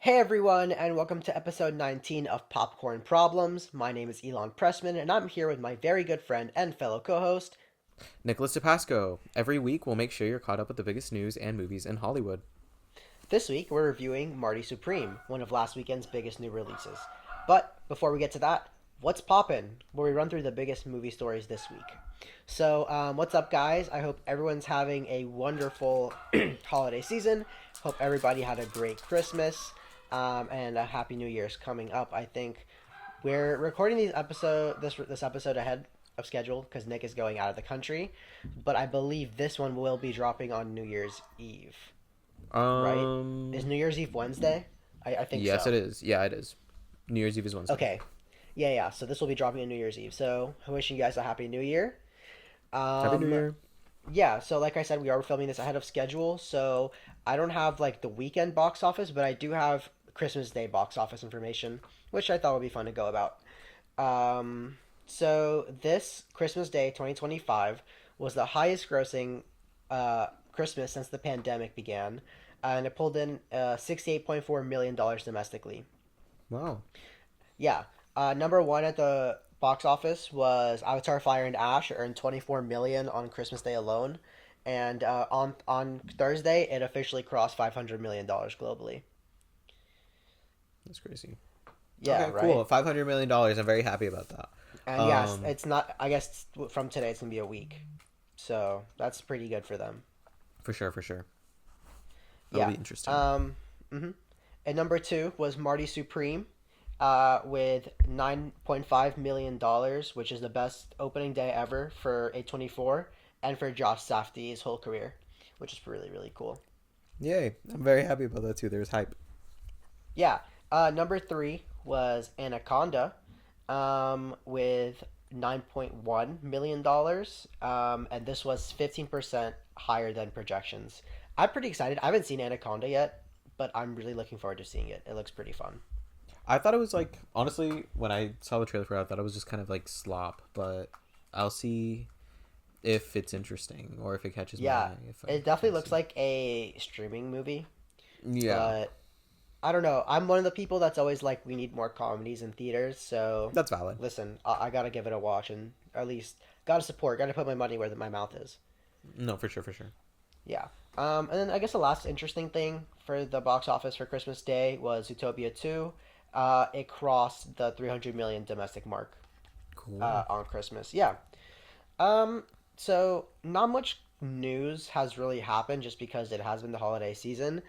Hey everyone, and welcome to episode 19 of Popcorn Problems. My name is Elon Pressman, and I'm here with my very good friend and fellow co-host. Nicholas DePasco. Every week, we'll make sure you're caught up with the biggest news and movies in Hollywood. This week, we're reviewing Marty Supreme, one of last weekend's biggest new releases. But before we get to that, what's poppin'? Where we run through the biggest movie stories this week. So, what's up, guys? I hope everyone's having a wonderful holiday season. Hope everybody had a great Christmas, and a Happy New Year's coming up. I think we're recording this episode ahead of schedule because Nick is going out of the country, but I believe this one will be dropping on New Year's Eve. Right? Is Um, New Year's Eve Wednesday? I think yes, so. it is. Yeah, it is. New Year's Eve is Wednesday. Okay. Yeah, yeah. So this will be dropping on New Year's Eve. So wishing you guys a happy New Year. Happy New Um, Year. yeah. So like I said, we are filming this ahead of schedule. So I don't have like the weekend box office, but I do have Christmas Day box office information, which I thought would be fun to go about. So this Christmas Day 2025 was the highest grossing Christmas since the pandemic began, and it pulled in $68.4 million domestically. Wow. Yeah. Number one at the box office was Avatar: Fire and Ash. It earned 24 million on Christmas Day alone, and on Thursday it officially crossed $500 million globally. That's crazy. Yeah, Okay, right. cool. $500 million. I'm very happy about that. And yes, Um, it's not. I guess from today it's gonna be a week, so that's pretty good for them. for sure, for sure. That'll Yeah. be interesting. hmm And number two was Marty Supreme, with $9.5 million, which is the best opening day ever for A24 and for Josh Safdie's whole career, which is really really cool. Yay. I'm very happy about that too. There's hype. Yeah. Number three was Anaconda, with $9.1 million, and this was 15% higher than projections. I'm pretty excited. I haven't seen Anaconda yet, but I'm really looking forward to seeing it. It looks pretty fun. I thought it was like, honestly, when I saw the trailer for it, I thought it was just kind of like slop, but I'll see if it's interesting or if it catches my Yeah, eye. it If I definitely looks see. like a streaming movie, Yeah, but I don't know. I'm one of the people that's always like, we need more comedies in theaters. So, that's valid. listen, I gotta give it a watch and at least gotta support. Gotta put my money where my mouth is. No, for sure, for sure. Yeah. And then I guess the last interesting thing for the box office for Christmas Day was Zootopia 2. It crossed the 300 million domestic mark Cool. on Christmas. Yeah. Um, so not much news has really happened just because it has been the holiday season.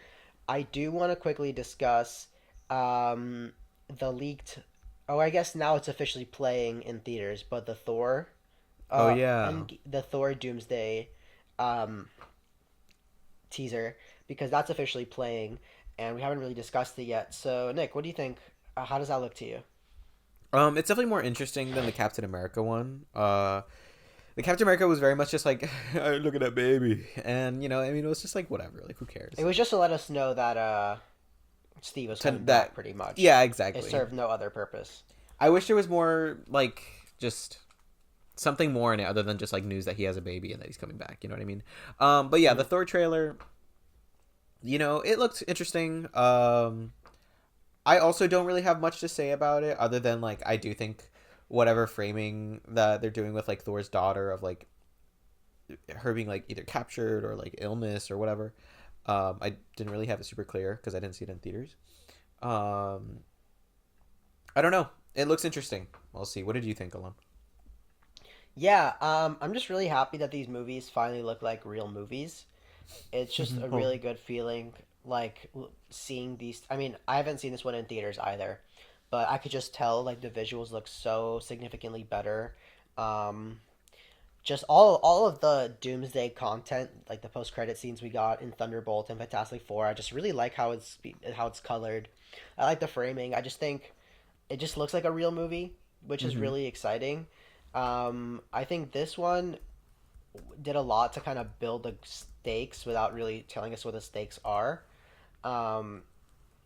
I do want to quickly discuss um, the leaked. Oh, I guess now it's officially playing in theaters, but the Thor, Oh yeah. and the Thor Doomsday um, teaser, because that's officially playing, and we haven't really discussed it yet. So, Nick, what do you think? How does that look to you? It's definitely more interesting than the Captain America one. The Captain America was very much just like, look at that baby, and I mean, it was just like whatever, like who It cares? was just to let us know that Steve was coming back, That, pretty much. yeah, It exactly. served no other purpose. I wish there was more like just something more in it other than just like news that he has a baby and that he's coming back. You know what I mean? But yeah, the Mhm. Thor trailer, it looked interesting. I also don't really have much to say about it other than like I do think whatever framing that they're doing with like Thor's daughter of like her being like either captured or like illness or whatever. I didn't really have it super clear because I didn't see it in theaters. Um, I don't know. It looks interesting. We'll see. What did you think, Alon? Yeah, I'm just really happy that these movies finally look like real movies. It's just a Oh, really good feeling, like seeing these. I mean, I haven't seen this one in theaters either, but I could just tell like the visuals look so significantly better. Um, just all of the Doomsday content, like the post credit scenes we got in Thunderbolt and Fantastic Four, I just really like how it's colored. I like the framing. I just think it just looks like a real movie, which is mm-hmm. really exciting. I think this one did a lot to kind of build the stakes without really telling us what the stakes are. Um,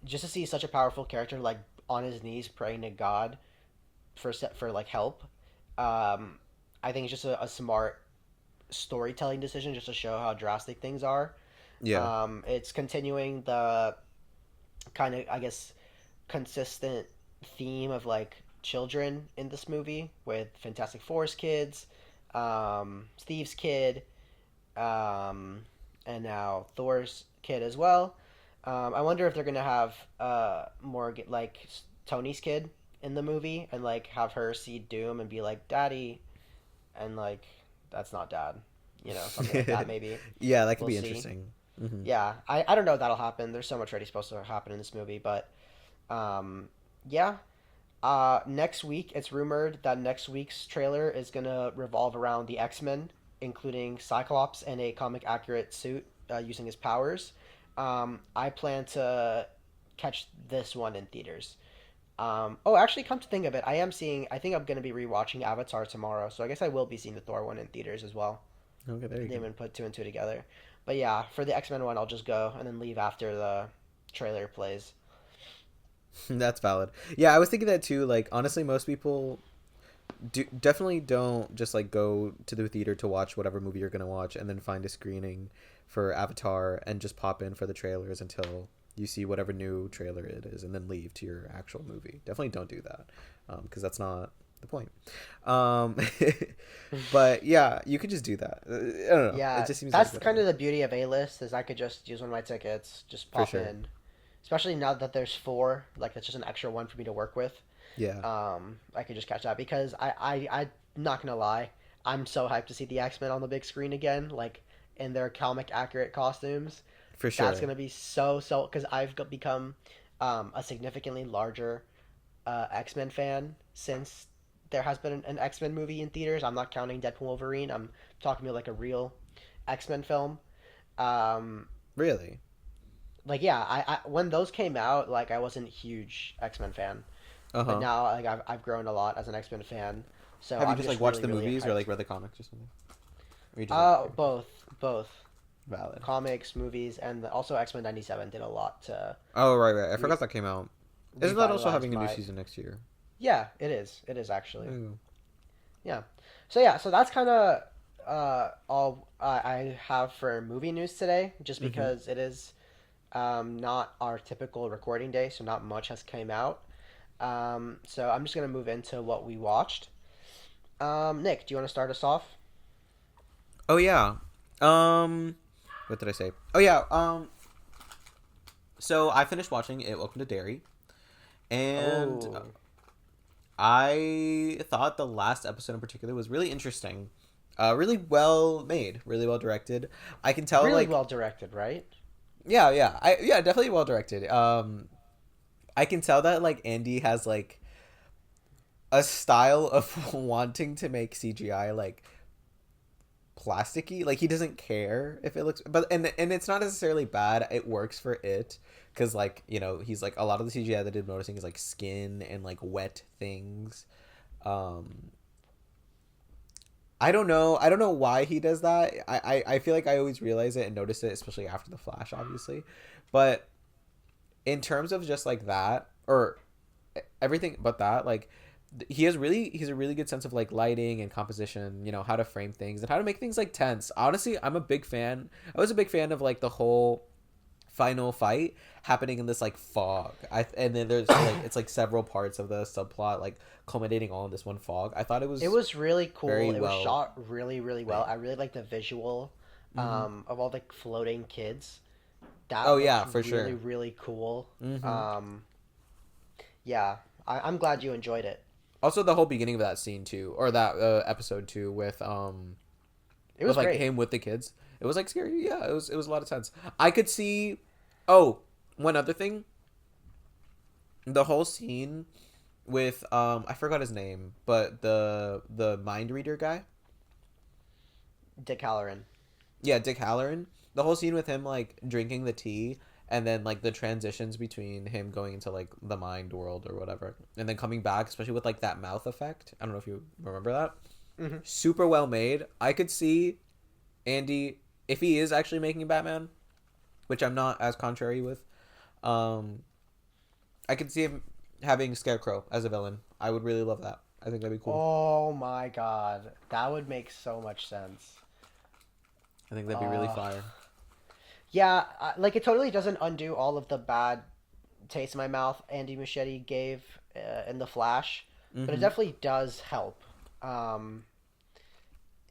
just to see such a powerful character like on his knees praying to God for like help. Um, I think it's just a smart storytelling decision just to show how drastic things are. Yeah. It's continuing the kind of, I guess, consistent theme of like children in this movie with Fantastic Four's kids, Steve's kid, and now Thor's kid as well. I wonder if they're gonna have more like Tony's kid in the movie and like have her see Doom and be like, "Daddy," and like that's not Dad, something like that. Maybe Yeah, that could we'll be see. interesting. Hmm. Yeah, I don't know if that'll happen. There's so much already supposed to happen in this movie, but yeah. Next week, it's rumored that next week's trailer is gonna revolve around the X-Men, including Cyclops in a comic accurate suit using his powers. I plan to catch this one in theaters. Oh, actually, come to think of it, I think I'm gonna be rewatching Avatar tomorrow, so I guess I will be seeing the Thor one in theaters as well. Okay, there I you didn't go. even put two and two together. But yeah, for the X-Men one, I'll just go and then leave after the trailer plays. That's valid. Yeah, I was thinking that too. Like, honestly, most people definitely don't just like go to the theater to watch whatever movie you're gonna watch and then find a screening for Avatar and just pop in for the trailers until you see whatever new trailer it is and then leave to your actual movie. Definitely don't do that, because that's not the point. Um, but yeah, you could just do that. I don't know. It Yeah, just seems like a that's good kind idea of the beauty of A-list is I could just use one of my tickets, just for pop sure. in. Especially now that there's four, like that's just an extra one for me to work with. Yeah, I could just catch that because I'm not gonna lie, I'm so hyped to see the X-Men on the big screen again, like in their comic accurate costumes. for That's sure. gonna be so because become a significantly larger X-Men fan since there has been an X-Men movie in theaters. I'm not counting Deadpool Wolverine. I'm talking about like a real X-Men film. Um, Really. like yeah, I when those came out, like I wasn't a huge X-Men fan, Uh but huh. now like I've grown a lot as an X-Men fan. So Have you I'm just like just watched really the really movies or hyped. like read the comics or something? Or you just like Both valid? comics, movies, and also X-Men '97 did a lot to Oh right. I re- forgot that came out. Isn't that also revitalize having a new my. season next year? Yeah, it is. It is actually. Ooh. Yeah. So yeah, so that's kind of all I have for movie news today, just Mm-hmm. because it is not our typical recording day, so not much has came out. So I'm just gonna move into what we watched. Nick, do you want to start us off? Oh yeah. Um, what did I say? Oh yeah. So I finished watching It Welcome to Derry, and Oh, I thought the last episode in particular was really interesting. Really well made, really well directed. I can tell, really like, well directed, right? yeah, definitely well directed. I can tell that like Andy has like a style of wanting to make CGI like plasticky. Like he doesn't care if it looks, but and it's not necessarily bad. It works for it because like he's like a lot of the CGI that I'm noticing is like skin and like wet things. Um, I don't know. I don't know why he does that. I feel like I always realize it and notice it, especially after the Flash, obviously. But in terms of just like that or everything but that, like he's a really good sense of like lighting and composition, how to frame things and how to make things like tense. Honestly, I'm a big fan. I was a big fan of like the whole final fight happening in this like fog. And then there's like it's like several parts of the subplot like culminating all in this one fog. I thought it It was was really cool. very It was well shot really, really well. made. I really like the visual Mm-hmm. of all the floating kids. Oh That looks yeah, for really, sure. really cool. Mm-hmm. Um, yeah, I'm glad you enjoyed it. Also, the whole beginning of that scene too, or that episode too, It with was like great. him with the kids. It was like scary. Yeah, it was a lot of tense. I could see. Oh, one other thing. The whole scene with I forgot his name, but the mind reader guy. Dick Halloran. Yeah, Dick Halloran. The whole scene with him like drinking the tea and then like the transitions between him going into like the mind world or whatever and then coming back, especially with like that mouth effect. I don't know if you remember that. Hmm. Super well made. I could see Andy if he is actually making Batman, which I'm not as contrary with. Um, I could see him having Scarecrow as a villain. I would really love that. I think that'd be cool. Oh my god, that would make so much sense. I think that'd be really Uh, fire. yeah, like it totally doesn't undo all of the bad taste in my mouth Andy Muschietti gave in The Flash, but it Mm-hmm. definitely does help. Um,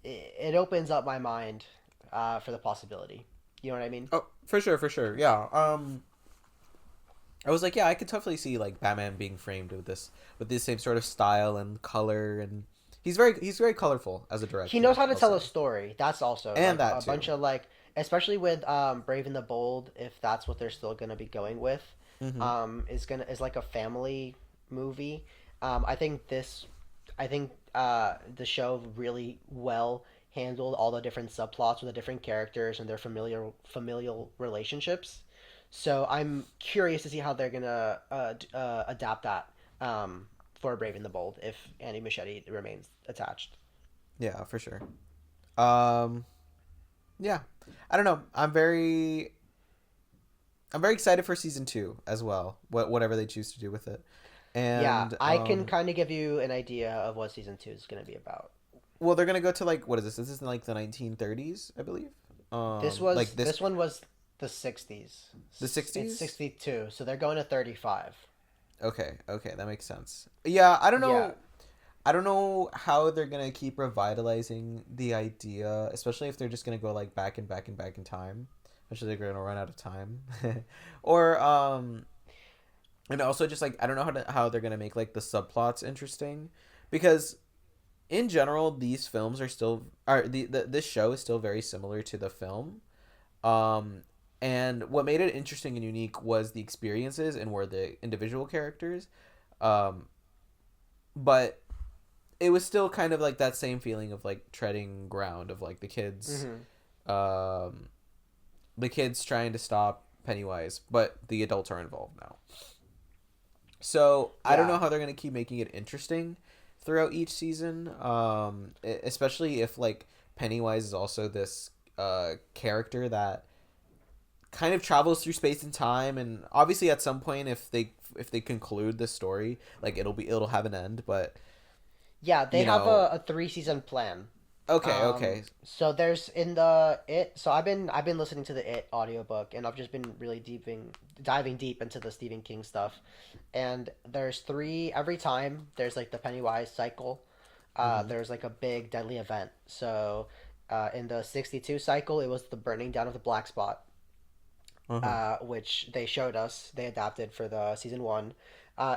it opens up my mind for the possibility. You know what I mean? Oh, for sure, for sure. Yeah. I was like, yeah, I could definitely see like Batman being framed with this same sort of style and color, and he's very colorful as a He knows director, how to I'll tell say, a story. That's also and like that a bunch too. of like, especially with Brave and the Bold, if that's what they're still gonna be going with, Mm-hmm. is like a family movie. I think the show really well handled all the different subplots with the different characters and their familial relationships. So I'm curious to see how they're gonna adapt that for Brave and the Bold if Andy Muschietti remains attached. Yeah, for sure. Um, yeah, I don't know. I'm very excited for season two as well. Whatever they choose to do with it, Yeah, and I can kind of give you an idea of what season two is going to be about. well, they're gonna go to like what is this? This is like the 1930s, I believe. Like this This one was the 60s. the It's 60s. 62, so they're going to 35. Okay, okay, that makes sense. Yeah, I don't Yeah. know. I don't know how they're gonna keep revitalizing the idea, especially if they're just gonna go like back and back and back in time. Especially they're gonna run out of time, or and also just like I don't know how they're gonna make like the subplots interesting, because in general these films are still are this show is still very similar to the film. Um, and what made it interesting and unique was the experiences and were the individual characters. Um, but it was still kind of like that same feeling of like treading ground of like Hmm. um the kids trying to stop Pennywise, but the adults are involved now. So I don't know Yeah. how they're gonna keep making it interesting throughout each season. Especially if like Pennywise is also this character that kind of travels through space and time, and obviously at some point if they conclude the story, like it'll have an end, but Yeah, they you have know, a three-season plan. okay, okay. So there's in the It. So I've been listening to the It audiobook, and I've just been really diving deep into the Stephen King stuff. And there's three every time. There's like the Pennywise cycle. Mhm. There's like a big deadly event. So in the 62 cycle, it was the burning down of the black spot, Uh-huh. which they showed us. They adapted for the season one.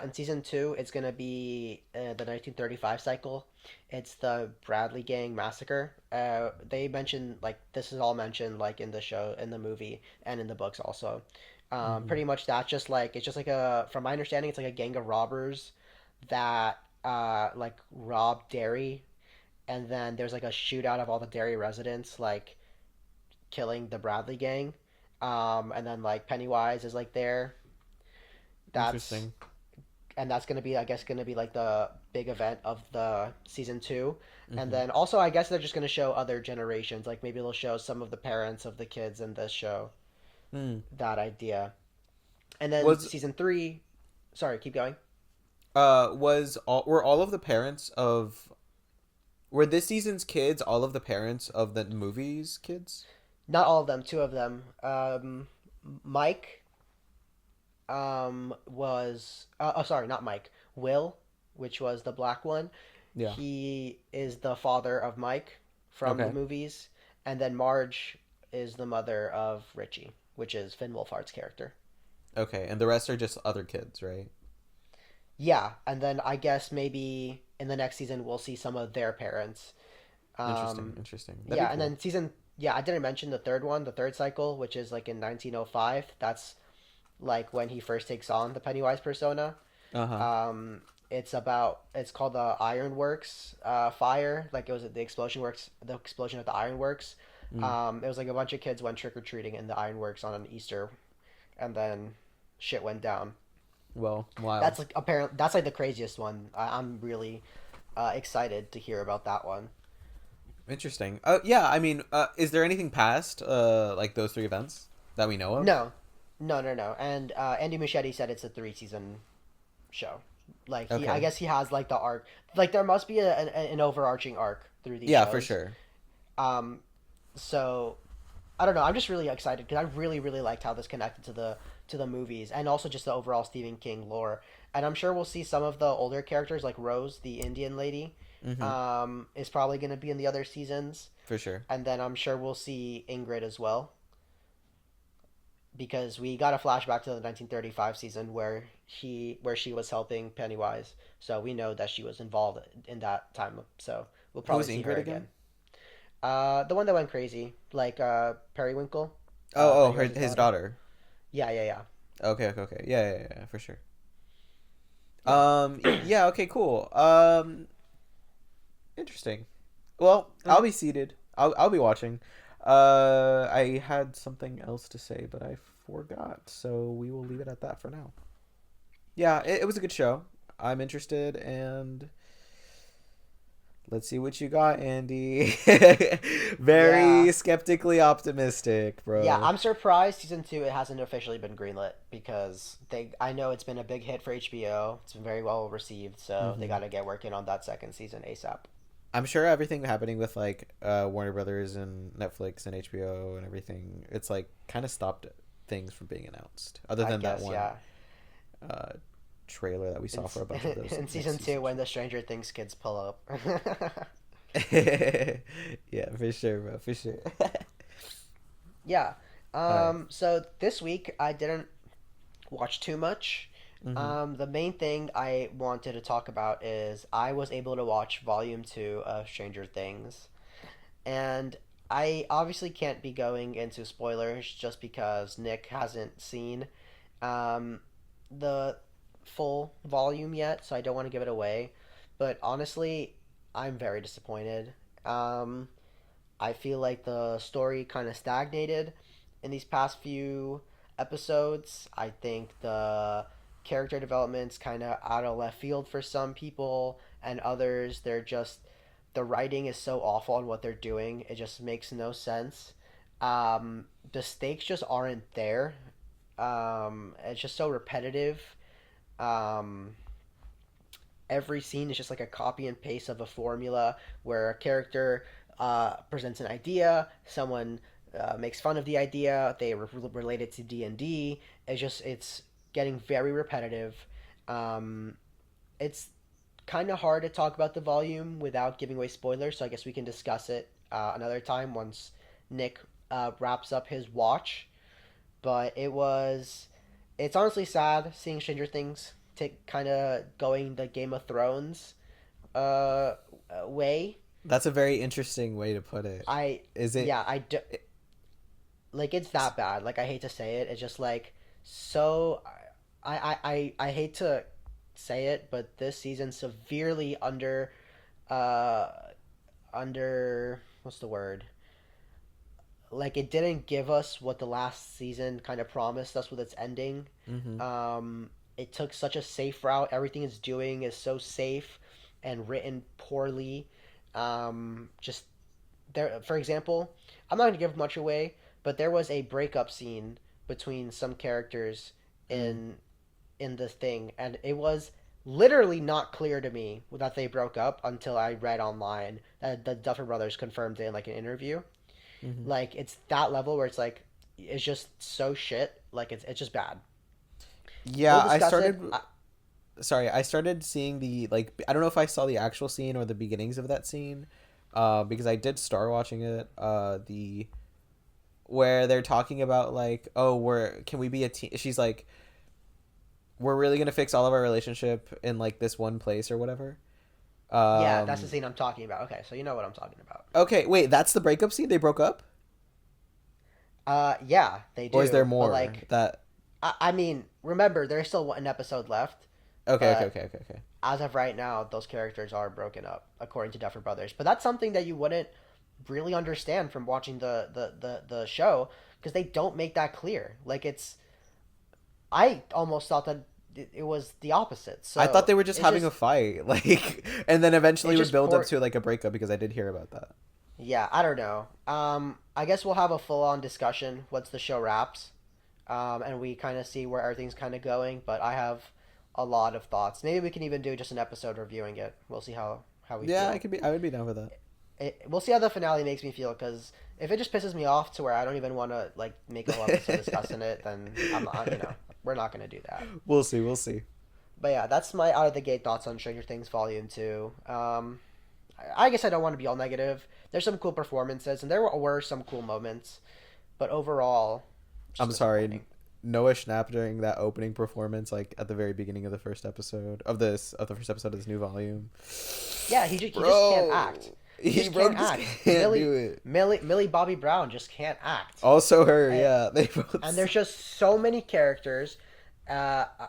In season two, it's gonna be the 1935 cycle. It's the Bradley Gang massacre. They mentioned like this is all mentioned like in the show, in the movie, and in the books also. Mhm. Pretty much that's just like it's just like a from my understanding, it's like a gang of robbers that like rob dairy, and then there's like a shootout of all the dairy residents like killing the Bradley Gang. And then like Pennywise is like there. That's Interesting. and that's gonna be I guess gonna be like the big event of the season two. And Mhm. then also I guess they're just gonna show other generations. Like maybe they'll show some of the parents of the kids in this show. Mm. That idea. And then Was season three. Sorry, keep going. was all were all of the parents of were this season's kids all of the parents of the movie's kids? Not all of them. Two of them. Mike was oh sorry, not Mike. Will, which was the black one. Yeah. He is the father of Mike from the Okay. movies, and then Marge is the mother of Richie, which is Finn Wolfhard's character. Okay, and the rest are just other kids, right? Yeah, and then I guess maybe in the next season we'll see some of their parents. Interesting, Um, interesting. That'd yeah, be and cool. then yeah, I didn't mention the third one, the third cycle, which is like in 1905. That's like when he first takes on the Pennywise persona. Uh-huh. It's called the Ironworks fire. Like it was the explosion at the Ironworks. Mm. It was like a bunch of kids went trick or treating in the Ironworks on an Easter, and then shit went down. Well, wild. That's like apparently that's like the craziest one. I'm really excited to hear about that one. Interesting. Yeah, I mean, is there anything past like those three events that we know of? No, no. And Andy Muschietti said it's a three-season show. Like I Okay. guess he has like the arc. Like there must be an overarching arc through these Yeah, for shows. sure. Um, so I don't know. I'm just really excited because I really liked how this connected to to the movies, and also just the overall Stephen King lore. And I'm sure we'll see some of the older characters, like Rose, the Indian lady, Mm-hmm. is probably going to be in the other seasons. For sure. And then I'm sure we'll see Ingrid as well, because we got a flashback to the 1935 season where she was helping Pennywise. So we know that she was involved in that time. So we'll probably Who's see her Ingrid again? again. The one that went crazy, like Periwinkle, Oh, Pennywise' his daughter. daughter. Yeah, yeah, yeah. Okay, okay, okay. Yeah, yeah, yeah, for sure. Yeah. Yeah, okay, cool. Interesting. Well, I'll Mhm. be seated. I'll be watching. I had something else to say, but I forgot. So we will leave it at that for now. Yeah, it was a good show. I'm interested, and let's see what you got, Andy. Yeah. Very skeptically optimistic, Yeah, bro. I'm surprised season 2 it hasn't officially been greenlit, because I know it's been a big hit for HBO. It's been very well received, so they Hmm. got to get working on that second season ASAP. I'm sure everything happening with like Warner Brothers and Netflix and HBO and everything, it's like kind of stopped things from being announced. Other I than that guess, one yeah. uh, trailer that we In, saw for a bunch of those in next season 2 seasons. when the Stranger Things kids pull up. Yeah, for sure, bro, for sure. Yeah. All right. So this week I didn't watch too much. Mm-hmm. The main thing I wanted to talk about is I was able to watch Volume 2 of Stranger Things. And I obviously can't be going into spoilers just because Nick hasn't seen um, the full volume yet, so I don't want to give it away. But honestly, I'm very disappointed. Um, I feel like the story kind of stagnated in these past few episodes. I think the character development's kind of out of left field for some people, and others, they're just the writing is so awful on what they're doing. It just makes no sense. The stakes just aren't there. It's just so repetitive. Um, every scene is just like a copy and paste of a formula where a character presents an idea, someone makes fun of the idea, they relate it to D&D. It's getting very repetitive. Um, it's kind of hard to talk about the volume without giving away spoilers, so I guess we can discuss it another time once Nick wraps up his watch. But it's honestly sad seeing Stranger Things take kind of going the Game of Thrones uh, way. That's a very interesting way to put it. I Is it? yeah I do, like it's that bad. Like I hate to say it. It's just like so. I hate to say it, but this season severely uh under what's the word? Like it didn't give us what the last season kind of promised us with its ending. Mm-hmm. It took such a safe route. Everything it's doing is so safe and written poorly. Just there, for example, I'm not gonna give much away, but there was a breakup scene between some characters Mm. in the thing, and it was literally not clear to me that they broke up until I read online that the Duffer Brothers confirmed it in like an interview. Mm-hmm. Like it's that level where it's like it's just so shit. Like it's just bad. We'll Yeah, I discuss it. started. Sorry, I started seeing the like. I don't know if I saw the actual scene or the beginnings of that scene, because I did start watching it. The where they're talking about like, oh, we're can we be a team? She's like, we're really gonna fix all of our relationship in like this one place or whatever. Yeah, that's the Um. scene I'm talking about. Okay, so you know what I'm talking about. Okay, wait, that's the breakup scene. They broke up, Yeah, they or is there do. But more? like, That I mean, remember there's still one episode left. okay, okay, But okay, okay, okay. as of right now, those characters are broken up according to Duffer Brothers. But that's something that you wouldn't really understand from watching the show, because they don't make that clear. Like it's, I almost thought that it was the opposite. I thought So they were just having a fight, like, and then eventually it's would just build up poor. to like a breakup because I did hear about that. Yeah, I don't know. I guess we'll have a full on discussion once the show wraps, and we kind of see where everything's kind of going. But I have a lot of thoughts. Maybe we can even do just an episode reviewing it. We'll see how we Yeah, I feel. could be. I would be down for that. we'll see how the finale makes me feel. Because if it just pisses me off to where I don't even want to like make a whole episode discussing it, then I'm not, we're not gonna do that. We'll see. We'll see. But yeah, that's my out of the gate thoughts on Stranger Things Volume Two. I guess I don't want to be all negative. There's some cool performances, and there were some cool moments, but overall, just I'm sorry. disappointing. Noah Schnapp during that opening performance, like at the very beginning of the first episode of this new volume. Yeah, he just can't act. He Just bro can't just act. can't do it. Millie Bobby Brown just can't act. Also her, And, yeah. They both. and there's just so many characters. Uh, uh,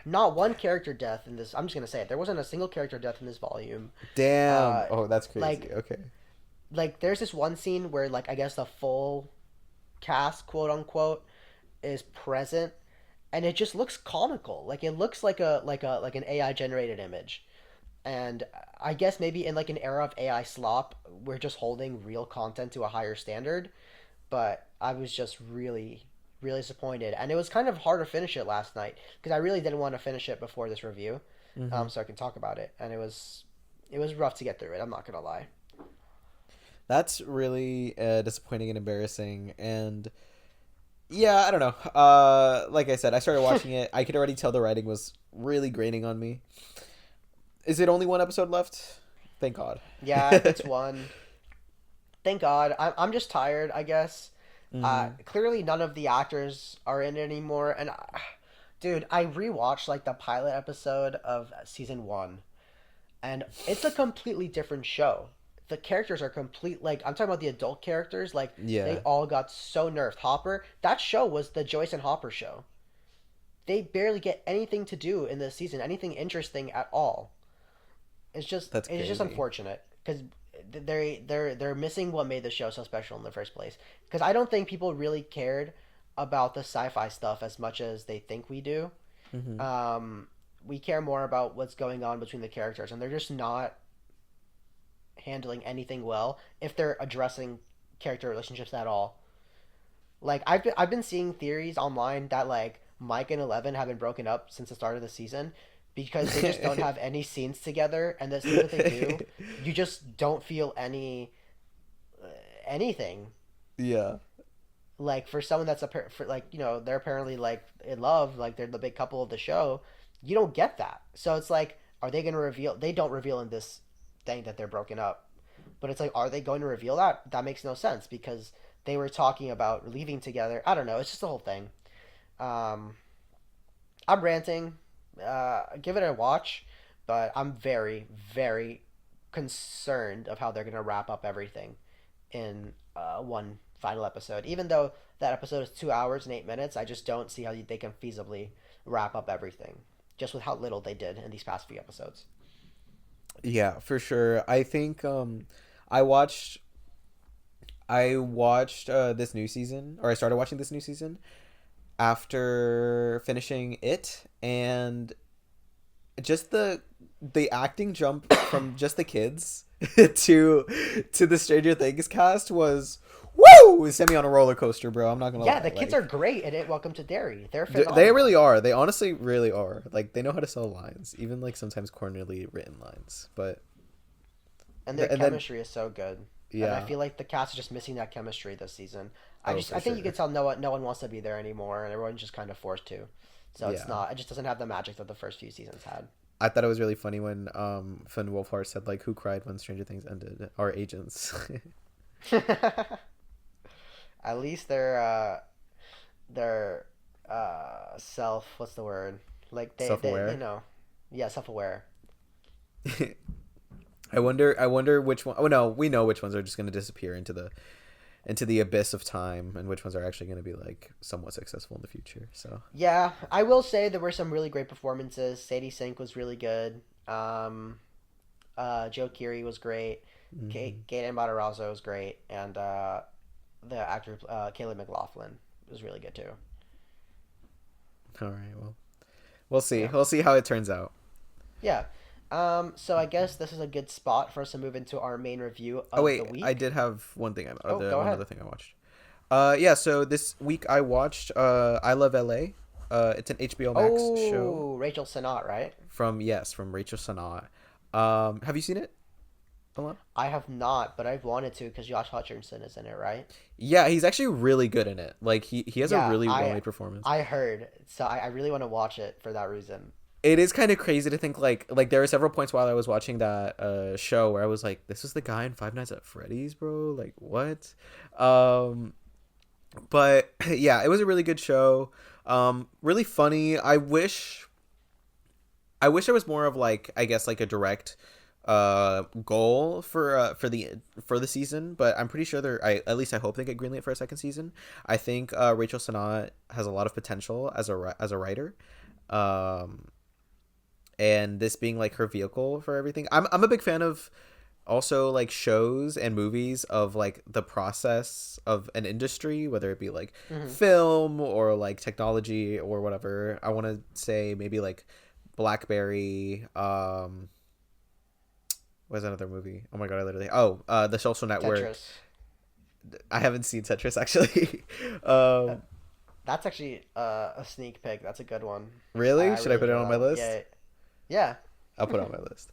Not one character death in this. I'm just gonna say it. There wasn't a single character death in this volume. Damn. Uh, Oh, that's crazy. like Okay. like there's this one scene where like I guess the full cast, quote unquote, is present, and it just looks comical. Like it looks like an AI generated image. And I guess maybe in like an era of AI slop, we're just holding real content to a higher standard. But I was just really disappointed, and it was kind of hard to finish it last night because I really didn't want to finish it before this review, Hmm. so I can talk about it. And it was rough to get through it. I'm not gonna lie. That's really disappointing and embarrassing. And yeah, I don't know. Like I said, I started watching it. I could already tell the writing was really grating on me. Is it only one episode left? Thank God. Yeah, it's one. Thank God. I'm just tired, I guess. Hmm. Clearly, none of the actors are in it anymore. And dude, I rewatched like the pilot episode of season one, and it's a completely different show. The characters are complete. Like I'm talking about the adult characters. Like they Yeah, all got so nerfed. Hopper. That show was the Joyce and Hopper show. They barely get anything to do in this season. Anything interesting at all. that's It's just crazy. unfortunate because they're missing what made the show so special in the first place. Because I don't think people really cared about the sci-fi stuff as much as they think we do. Hmm. We care more about what's going on between the characters, and they're just not handling anything well if they're addressing character relationships at all. Like I've been seeing theories online that like Mike and Eleven have been broken up since the start of the season because they just don't have any scenes together, and the scenes that they do, you just don't feel anything. Yeah. Like for someone that's for like they're apparently like in love, like they're the big couple of the show. You don't get that, so it's like, are they going to reveal? They don't reveal in this thing that they're broken up, but it's like, are they going to reveal that? That makes no sense because they were talking about leaving together. I don't know. It's just the whole thing. Um, I'm ranting. Give it a watch, but I'm very, very concerned of how they're gonna wrap up everything in one final episode. Even though that episode is 2 hours and 8 minutes, I just don't see how they can feasibly wrap up everything just with how little they did in these past few episodes. Yeah, for sure. I think I watched I watched this new season, or I started watching this new season after finishing it, and just the acting jump from just the kids to the Stranger Things cast was woo! Sent me on a roller coaster, bro. I'm not gonna Yeah, lie. the kids are great in it. Welcome to Derry. They're They phenomenal, really are. They honestly really are. Like they know how to sell lines, even like sometimes cornerly written lines. But and their and then chemistry is so good. And I yeah, feel like the cast is just missing that chemistry this season. oh for I think you can sure. tell no one wants to be there anymore, and everyone's just kind of forced to. So it's Yeah. not. It just doesn't have the magic that the first few seasons had. I thought it was really funny when Finn Wolfhard said like who cried when Stranger Things ended? Our agents. At least they're self. What's the word? Like Self they aware. yeah, self aware. I wonder which one. Oh no, we know which ones are just going to disappear into the abyss of time, and which ones are actually going to be like somewhat successful in the future. So Yeah, I will say there were some really great performances. Sadie Sink was really good. Um, Joe Keery was great. mhm. Gaten Matarazzo was great, and the actor Caleb McLaughlin was really good too. All right, well, we'll see. Yeah, We'll see how it turns out. yeah. So I guess this is a good spot for us to move into our main review Oh of the wait, I week. did have Oh, go one ahead. other thing I watched. Yeah, so this week I watched I Love LA. It's an HBO Max show Oh, Rachel Sennott, right? from Rachel Sennott. Have you seen it? Alon? I have not, but I've wanted to because Josh Hutcherson is in it, right? Yeah, he's actually really good in it. Like he has a Yeah, really well I made performance. I heard, so I really want to watch it for that reason. It is kind of crazy to think like there were several points while I was watching that show where I was like, this is the guy in Five Nights at Freddy's, bro. Like what? Um, but yeah, it was a really good show. Really funny. I wish there was more of like I guess like a direct goal for the season, but I'm pretty sure they're I at least I hope they get greenlit for a second season. I think Rachel Sennott has a lot of potential as a writer. Um and this being like her vehicle for everything. I'm a big fan of also like shows and movies of like the process of an industry, whether it be like Hmm. film or like technology or whatever. I want to say maybe like Blackberry. What's another movie? Oh my god, I literally. Oh, The Social Network. Tetris. I haven't seen Tetris actually. Uh, um, that's actually a sneak peek. That's a good one. really? I Should I really put it enjoy on that my one. list? Yeah, yeah. I'll put it on my list.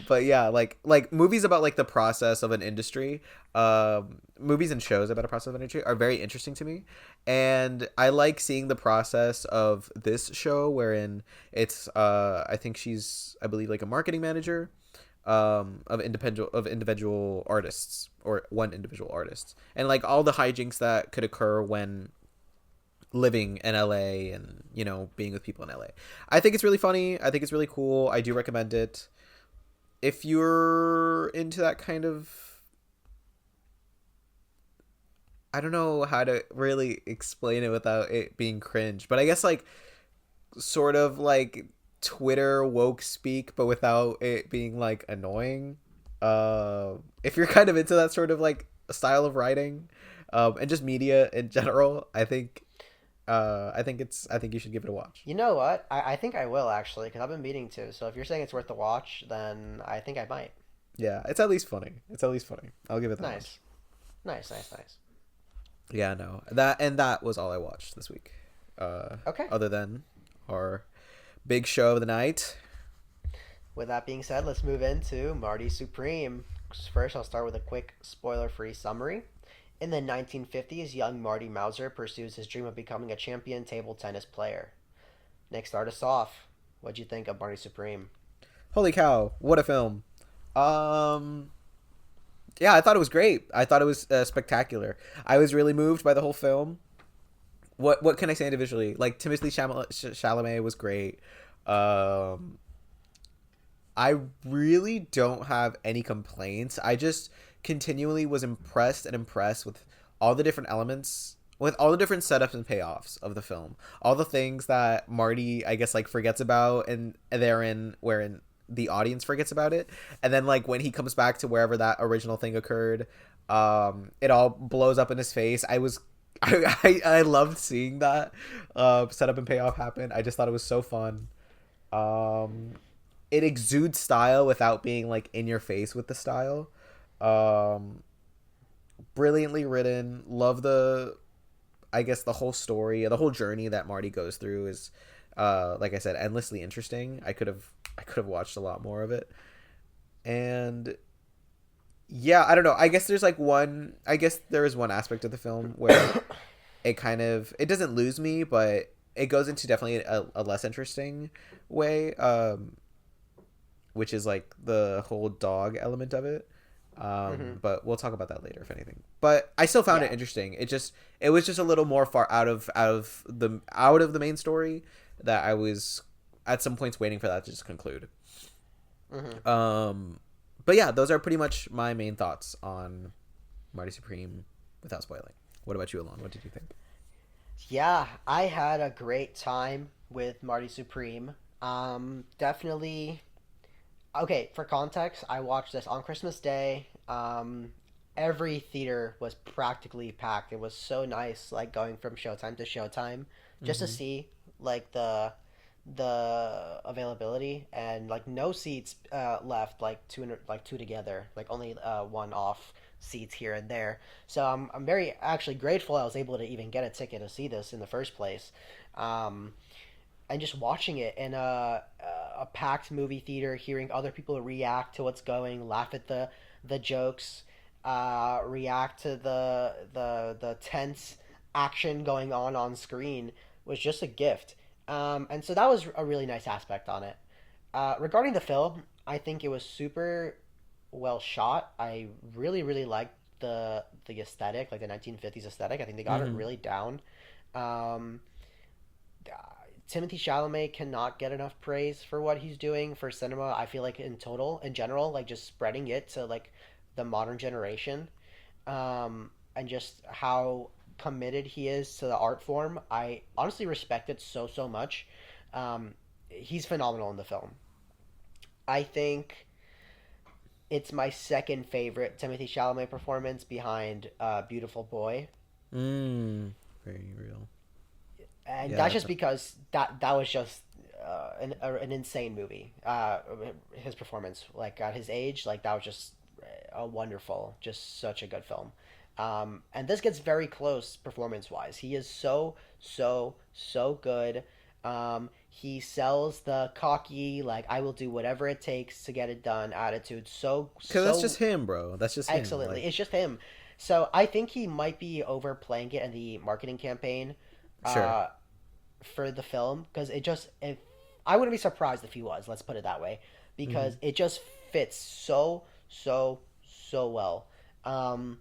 But yeah, like movies about like the process of an industry, movies and shows about a process of an industry are very interesting to me, and I like seeing the process of this show wherein it's I think she's I believe like a marketing manager, of individual artists or one individual artist, and like all the hijinks that could occur when living in LA and being with people in LA. I think it's really funny. I think it's really cool. I do recommend it. If you're into that kind of I don't know how to really explain it without it being cringe, but I guess like sort of like Twitter woke speak but without it being like annoying. If you're kind of into that sort of like style of writing and just media in general, I think you should give it a watch. You know what? I think I will actually, because I've been meaning to. So if you're saying it's worth the watch, then I think I might. Yeah, it's at least funny. It's at least funny. I'll give it that much. Nice, nice, nice, nice. Yeah, no. That was all I watched this week. Okay. Other than our big show of the night. With that being said, let's move into Marty Supreme. First, I'll start with a quick spoiler-free summary. In the 1950s, young Marty Mauser pursues his dream of becoming a champion table tennis player. Nick, start us off. What'd you think of Marty Supreme? Holy cow! What a film. Um, yeah, I thought it was great. I thought it was spectacular. I was really moved by the whole film. What can I say individually? Like Timothée Chalamet was great. Um, I really don't have any complaints. I just continually was impressed and impressed with all the different elements, with all the different setups and payoffs of the film. All the things that Marty, I guess, like forgets about, and therein wherein the audience forgets about it, and then like when he comes back to wherever that original thing occurred, it all blows up in his face. I loved seeing that setup and payoff happen. I just thought it was so fun. Um, it exudes style without being like in your face with the style. Um, brilliantly written. Love the I guess the whole story, the whole journey that Marty goes through is like I said, endlessly interesting. I could have watched a lot more of it. And yeah, I don't know. I guess there is one aspect of the film where it doesn't lose me, but it goes into definitely a less interesting way, which is like the whole dog element of it. Mm-hmm. But we'll talk about that later if anything. But I still found it Yeah. interesting. It was just a little more far out of the main story that I was at some points waiting for that to just conclude. Mm-hmm. But yeah, those are pretty much my main thoughts on Marty Supreme without spoiling. What about you, Alon? What did you think? Yeah, I had a great time with Marty Supreme. Definitely. Okay, for context, I watched this on Christmas Day. Every theater was practically packed. It was so nice, like going from showtime to showtime, just to Mm-hmm. see like the availability and like no seats left, like two together, like only one off seats here and there. So I'm very actually grateful I was able to even get a ticket to see this in the first place. And just watching it and a packed movie theater, hearing other people react to what's going, laugh at the jokes, react to the tense action going on screen was just a gift. And so that was a really nice aspect on it. Regarding the film, I think it was super well shot. I really liked the aesthetic, like the 1950s aesthetic. I think they got it Mm-hmm. really down. Um, Timothy Chalamet cannot get enough praise for what he's doing for cinema. I feel like in general, like just spreading it to like the modern generation, and just how committed he is to the art form. I honestly respect it so much. He's phenomenal in the film. I think it's my second favorite Timothy Chalamet performance behind Beautiful Boy, Very real. and Yeah, that's just because that was just an insane movie. His performance, like at his age, like that was just a wonderful, just such a good film. And this gets very close performance wise. He is so good. He sells the cocky, like I will do whatever it takes to get it done attitude because that's just so him, bro. That's just him. excellently. Like, It's just him. So I think he might be overplaying it in the marketing campaign sure. uh, for the film because it just if I wouldn't be surprised if he was. Let's put it that way Mm-hmm. because it just fits so well. Um,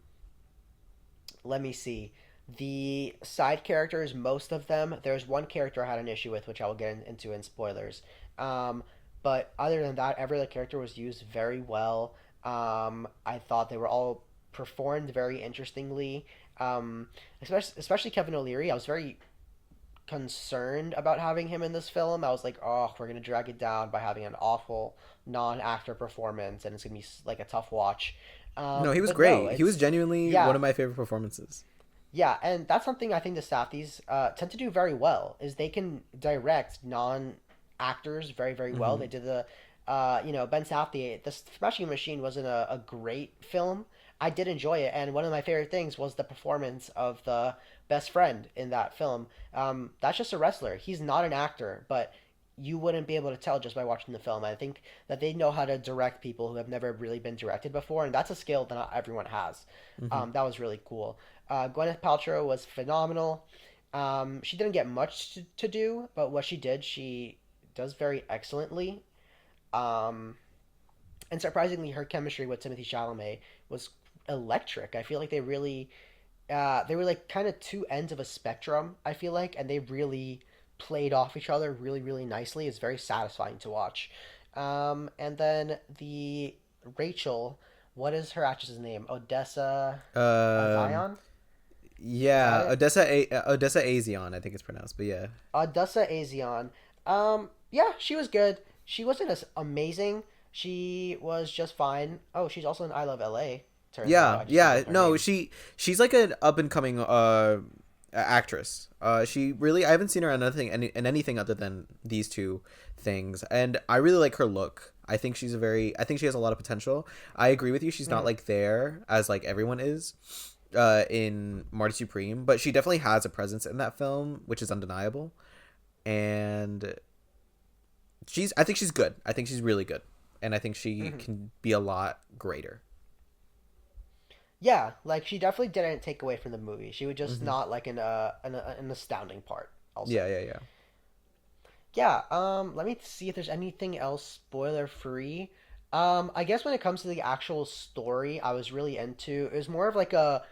Let me see. The side characters, most of them, there's one character I had an issue with, which I will get into in spoilers. Um, but other than that, every other character was used very well. I thought they were all performed very interestingly. Especially Kevin O'Leary. I was very concerned about having him in this film. I was like, oh, we're gonna drag it down by having an awful non-actor performance, and it's gonna be like a tough watch. No, he was But no, great. He was it's genuinely one yeah, of my favorite performances. yeah, and that's something I think the Safdies tend to do very well. Is they can direct non-actors very well. Mm-hmm. They did Ben Safdie. The Smashing Machine wasn't a great film. I did enjoy it, and one of my favorite things was the performance of the best friend in that film. That's just a wrestler. He's not an actor, but you wouldn't be able to tell just by watching the film. I think that they know how to direct people who have never really been directed before, and that's a skill that not everyone has. Mm-hmm. That was really cool. Gwyneth Paltrow was phenomenal. She didn't get much to do, but what she did, she does very excellently. Um, and surprisingly, her chemistry with Timothy Chalamet was electric. I feel like they were like kind of two ends of a spectrum. I feel like, and they really played off each other really nicely. It's very satisfying to watch. And then the Rachel, what is her actress's name? Odessa Um, Zion? Is that yeah, it? Odessa Azion, I think it's pronounced, but yeah, Odessa Azion. Yeah, she was good. She wasn't as amazing. She was just fine. Oh, she's also in I Love LA. Turns out yeah, I just yeah. googled her No, name. she's like an up and coming actress. She really I haven't seen her in anything other than these two things, and I really like her look. I think she has a lot of potential. I agree with you. She's not Hmm. like there as like everyone is in Marty Supreme, but she definitely has a presence in that film, which is undeniable. And I think she's good. I think she's really good, and I think she Hmm. can be a lot greater. Yeah, like she definitely didn't take away from the movie. She was just Mm-hmm. not like an astounding part. I'll Yeah, say. yeah, yeah. Yeah. Let me see if there's anything else spoiler free. I guess when it comes to the actual story, I was really into. It was more of like a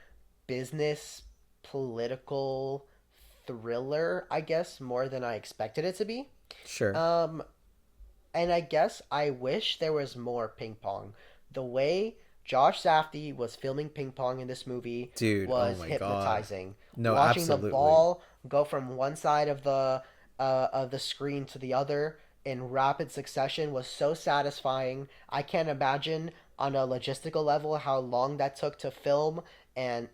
business political thriller, I guess, more than I expected it to be. Sure. Um, and I guess I wish there was more ping pong. The way Josh Safdie was filming ping pong in this movie Dude, oh was my god. hypnotizing. No, Watching the absolutely. ball go from one side of the screen to the other in rapid succession was so satisfying. I can't imagine on a logistical level how long that took to film and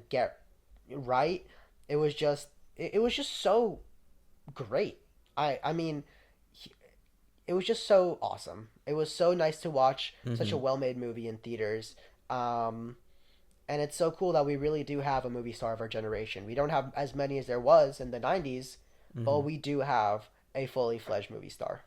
get right. It was just so great. I mean it was just so awesome. It was so nice to watch such a Mm-hmm. well-made movie in theaters. Um, and it's so cool that we really do have a movie star of our generation. We don't have as many as there was in the 90s, but Mm-hmm. we do have a fully fledged movie star.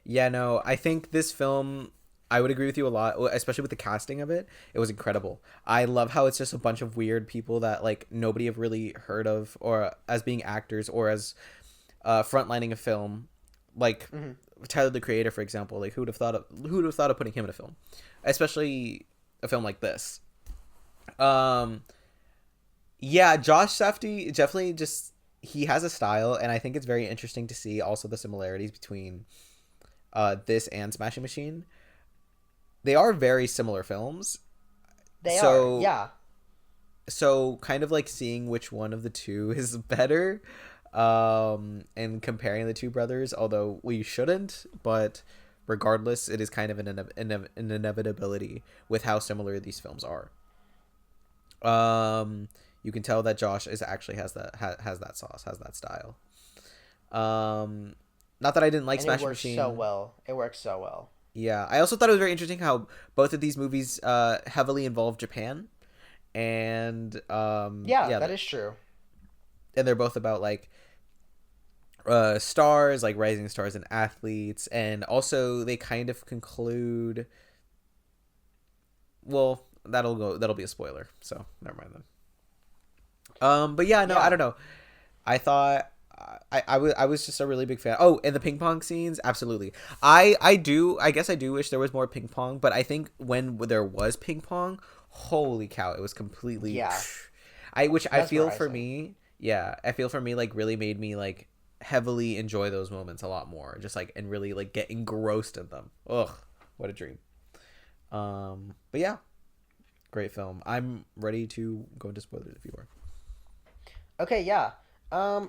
Yeah, no, I think this film, I would agree with you a lot, especially with the casting of it. It was incredible. I love how it's just a bunch of weird people that like nobody have really heard of, or as being actors, or as frontlining a film. Like Hmm. Tyler the Creator, for example. Like who would have thought of putting him in a film, especially a film like this. Um, yeah, Josh Safdie definitely just he has a style, and I think it's very interesting to see also the similarities between this and Smashing Machine. They are very similar films. They are, So yeah. kind of like seeing which one of the two is better, and comparing the two brothers, although we shouldn't, but regardless, it is kind of an inevitability with how similar these films are. You can tell that Josh is actually has that sauce, has that style. Um, Not that I didn't like And it Smashing works so Machine. well. It works so well. Yeah, I also thought it was very interesting how both of these movies heavily involve Japan, and Yeah, yeah, that is true. and they're both about like stars, like rising stars and athletes, and also they kind of conclude. Well, that'll be a spoiler, so never mind then. But yeah, no, I Yeah. don't know. I thought I was just a really big fan. Oh, and the ping pong scenes, absolutely. I guess I do wish there was more ping pong, but I think when there was ping pong, holy cow, it was completely. Yeah. I which I feel for Mesmerizing. me, yeah, I feel for me like really made me like heavily enjoy those moments a lot more, just like and really like get engrossed in them. Ugh, what a dream. But yeah, great film. I'm ready to go into spoilers if you are. Okay, yeah.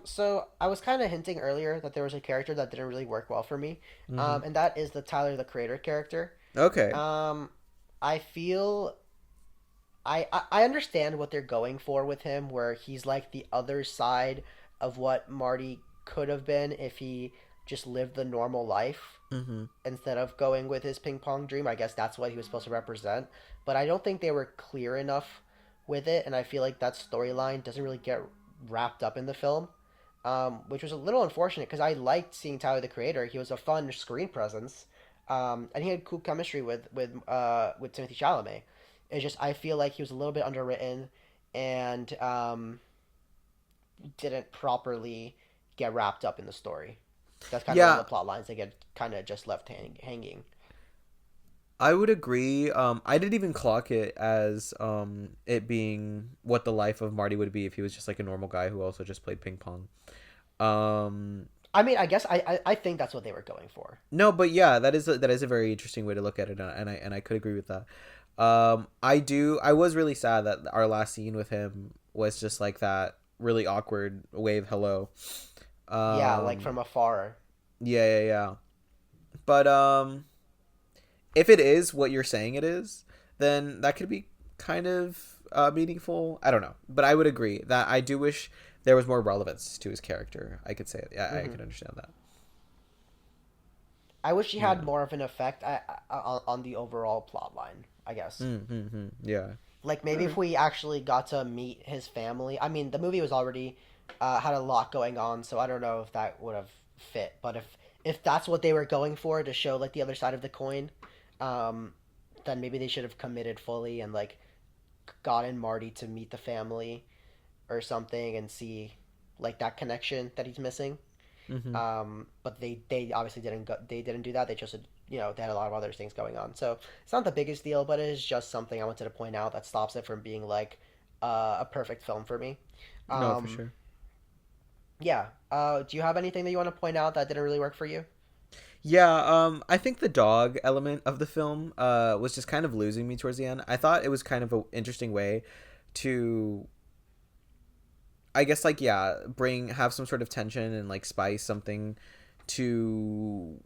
So I was kind of hinting earlier that there was a character that didn't really work well for me, Mm-hmm. and that is the Tyler the Creator character. Okay. Um, I feel I understand what they're going for with him, where he's like the other side of what Marty could have been if he just lived the normal life Mm-hmm. instead of going with his ping pong dream. I guess that's what he was supposed to represent. But I don't think they were clear enough with it, and I feel like that storyline doesn't really get wrapped up in the film, which was a little unfortunate because I liked seeing Tyler the Creator. He was a fun screen presence, and he had cool chemistry with Timothy Chalamet. It's just I feel like he was a little bit underwritten and didn't properly get wrapped up in the story. That's kind of one of Yeah, the plot lines that get kind of just left hanging. I would agree. I didn't even clock it as it being what the life of Marty would be if he was just like a normal guy who also just played ping pong. Um, I mean, I guess I think that's what they were going for. no, but yeah, that is a very interesting way to look at it, and I could agree with that. I was really sad that our last scene with him was just like that really awkward wave hello. Yeah, like Um, from afar. yeah. But if it is what you're saying it is, then that could be kind of meaningful. I don't know, but I would agree that I do wish there was more relevance to his character. I could say it. Yeah, I Hmm. could understand that. I wish he had Yeah. more of an effect on the overall plot line. I guess. Mm-hmm. Yeah. Like All maybe if right. we actually got to meet his family. I mean, the movie was already had a lot going on, so I don't know if that would have fit. But if that's what they were going for to show like the other side of the coin, um, then maybe they should have committed fully and like gotten Marty to meet the family or something and see like that connection that he's missing. Mm-hmm. But they obviously didn't go. They didn't do that. They just they had a lot of other things going on. So it's not the biggest deal, but it is just something I wanted to point out that stops it from being like a perfect film for me. No, for Um, sure. yeah. Do you have anything that you want to point out that didn't really work for you? Yeah, I think the dog element of the film was just kind of losing me towards the end. I thought it was kind of an interesting way to I guess like yeah, bring have some sort of tension and like spice something to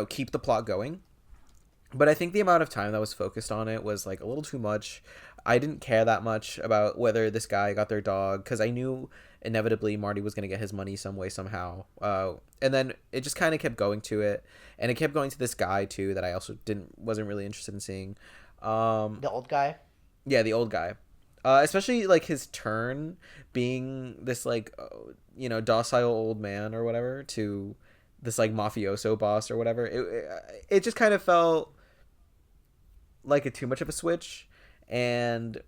keep the plot going. But I think the amount of time that was focused on it was like a little too much. I didn't care that much about whether this guy got their dog because I knew inevitably Marty was gonna get his money some way somehow. And then it just kind of kept going to it, and it kept going to this guy too that I also didn't wasn't really interested in seeing. Um, The old guy. yeah, the old guy, especially like his turn being this like docile old man or whatever to this like mafioso boss or whatever. It just kind of felt like a too much of a switch, and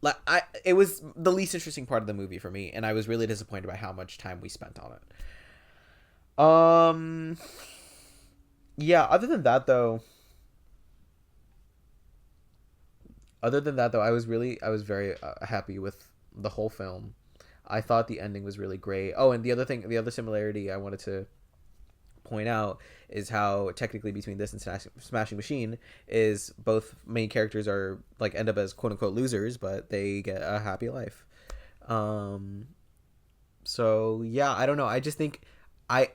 like it was the least interesting part of the movie for me, and I was really disappointed by how much time we spent on it. Yeah. Other than that though, I was very happy with the whole film. I thought the ending was really great. Oh, and the other similarity I wanted to point out is how technically between this and Smashing Machine is both main characters are like end up as quote unquote losers, but they get a happy life. Um, so yeah, I don't know. I just think I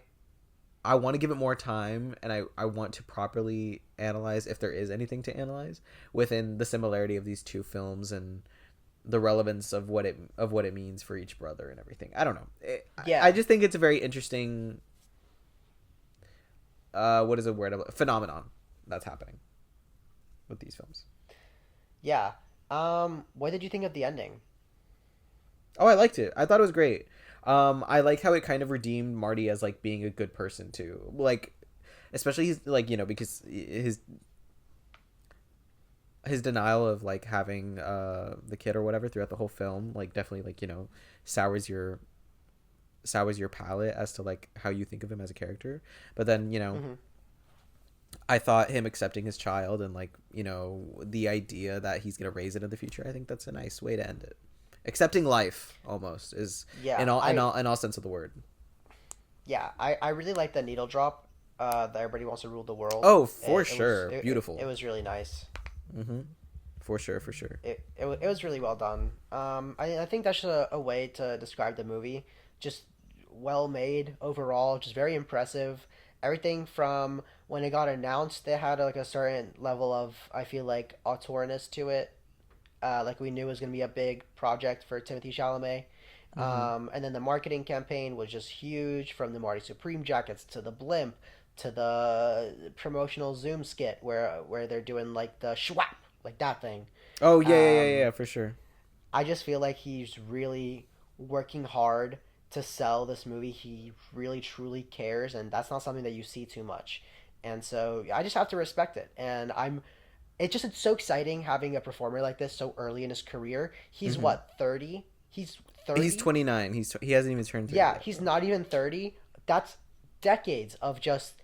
I want to give it more time, and I want to properly analyze if there is anything to analyze within the similarity of these two films and the relevance of what it means for each brother and everything. I don't know. I Yeah, just think it's a very interesting what is a word phenomenon that's happening with these films. yeah. What did you think of the ending? Oh, I liked it. I thought it was great. I like how it kind of redeemed Marty as like being a good person too. Like, especially his like because his denial of like having the kid or whatever throughout the whole film like definitely like sours your sours your palate as to like how you think of him as a character. But then Mm-hmm. I thought him accepting his child and like the idea that he's gonna raise it in the future. I think that's a nice way to end it. Accepting life almost is Yeah, I in all sense of the word. yeah, I really like the needle drop. That everybody wants to rule the world. Oh, for It was sure, it beautiful. was really nice. Mm-hmm. For sure, for sure. It was really well done. I think that's a way to describe the movie. Just well made overall, just very impressive. Everything from when it got announced, they had like a certain level of I feel like auteurness to it. Like we knew it was gonna be a big project for Timothy Chalamet. Mm-hmm. And then the marketing campaign was just huge, from the Marty Supreme jackets to the blimp to the promotional Zoom skit where they're doing like the schwap, like that thing. Oh yeah, yeah, yeah, Um, yeah, for sure. I just feel like he's really working hard to sell this movie. He really truly cares, and that's not something that you see too much. And so I just have to respect it. And it's so exciting having a performer like this so early in his career. He's Mm-hmm. what, 30? He's He's 30? 29. He hasn't even turned 30 Yeah, yet he's though. not even 30. That's decades of just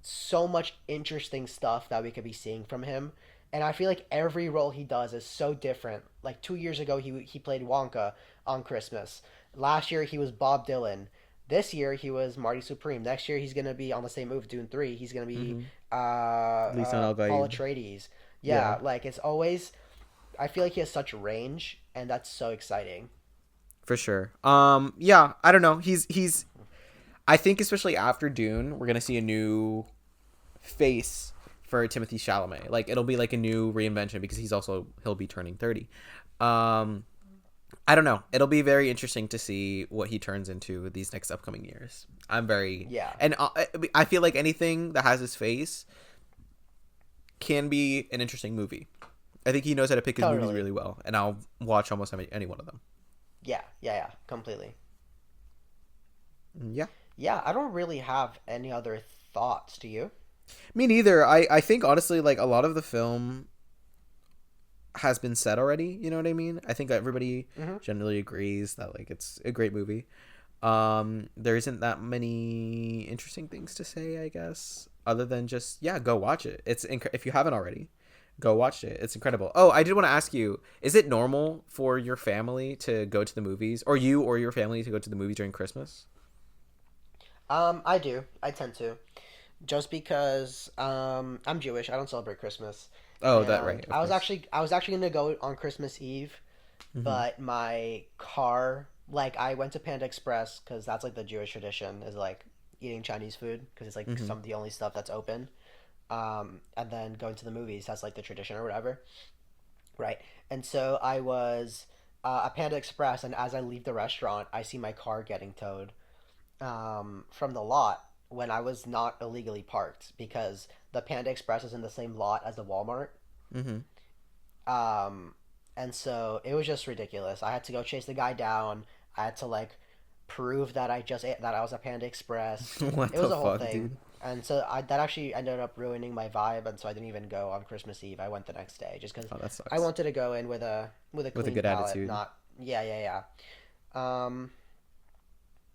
so much interesting stuff that we could be seeing from him. And I feel like every role he does is so different. Like 2 years ago, he played Wonka on Christmas. Last year, he was Bob Dylan. This year, he was Marty Supreme. Next year, he's gonna be on the same move, Dune 3. He's gonna be Mm-hmm. Lisan Al Paul Gaid. Atreides. Yeah, Yeah, like it's always. I feel like he has such range, and that's so exciting. for sure. Yeah, I don't know. He's I think especially after Dune, we're gonna see a new face for Timothy Chalamet. Like it'll be like a new reinvention because he'll be turning 30. Um, I don't know. It'll be very interesting to see what he turns into these next upcoming years. I'm very Yeah, and I feel like anything that has his face can be an interesting movie. I think he knows how to pick his movies totally. really well, and I'll watch almost any one of them. Yeah, yeah, yeah, completely. Yeah. Yeah, I don't really have any other thoughts. Do you? Me neither. I think honestly, like a lot of the film has been said already. You know what I mean? I think everybody Mm-hmm. generally agrees that like it's a great movie. There isn't that many interesting things to say, I guess, other than just yeah, go watch it. If you haven't already, go watch it. It's incredible. Oh, I did want to ask you: is it normal for your family to go to the movies, or you or your family to go to the movies during Christmas? I do. I tend to. Just because I'm Jewish, I don't celebrate Christmas, Oh, that and right, of course. I was actually gonna go on Christmas Eve, Mm-hmm. but my car, like, I went to Panda Express because that's like the Jewish tradition is like eating Chinese food because it's like Mm-hmm. some of the only stuff that's open. And then going to the movies, that's like the tradition or whatever, right? And so I was at Panda Express, and as I leave the restaurant, I see my car getting towed from the lot when I was not illegally parked because the Panda Express is in the same lot as the Walmart. Mm-hmm. Um, and so it was just ridiculous. I had to go chase the guy down. I had to like prove that that I was at Panda Express. What It was the a whole fuck, thing. dude? And so that actually ended up ruining my vibe, and so I didn't even go on Christmas Eve. I went the next day just because Oh, that I sucks. wanted to go in with a With a clean good palate, attitude. not yeah.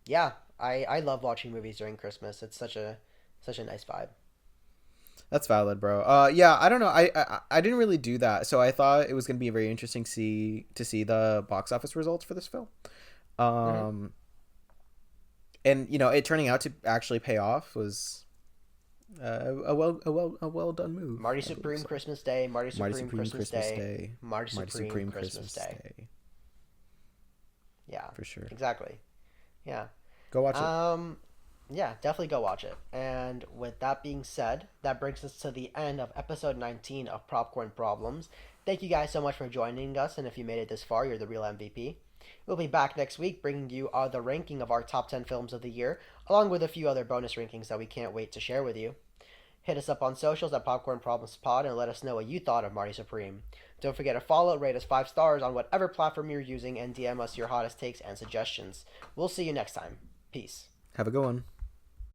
Yeah, I love watching movies during Christmas. It's such a nice vibe. That's valid, bro. Yeah, I don't know. I didn't really do that, so I thought it was gonna be very interesting to see the box office results for this film. Hmm. Um, and it turning out to actually pay off was a well done move, Marty I believe Supreme so. Christmas Day, Marty Marty Supreme Supreme Christmas Christmas Day, Day, Marty Marty Supreme Supreme Christmas Christmas Day. Day, Yeah, for sure. exactly. Yeah. Go watch it. Um, yeah, definitely go watch it. And with that being said, that brings us to the end of episode 19 of Popcorn Problems. Thank you guys so much for joining us, and if you made it this far, you're the real MVP. We'll be back next week bringing you the ranking of our top 10 films of the year, along with a few other bonus rankings that we can't wait to share with you. Hit us up on socials at Popcorn Problems Pod and let us know what you thought of Marty Supreme. Don't forget to follow, rate us 5 stars on whatever platform you're using, and DM us your hottest takes and suggestions. We'll see you next time. Peace. Have a good one.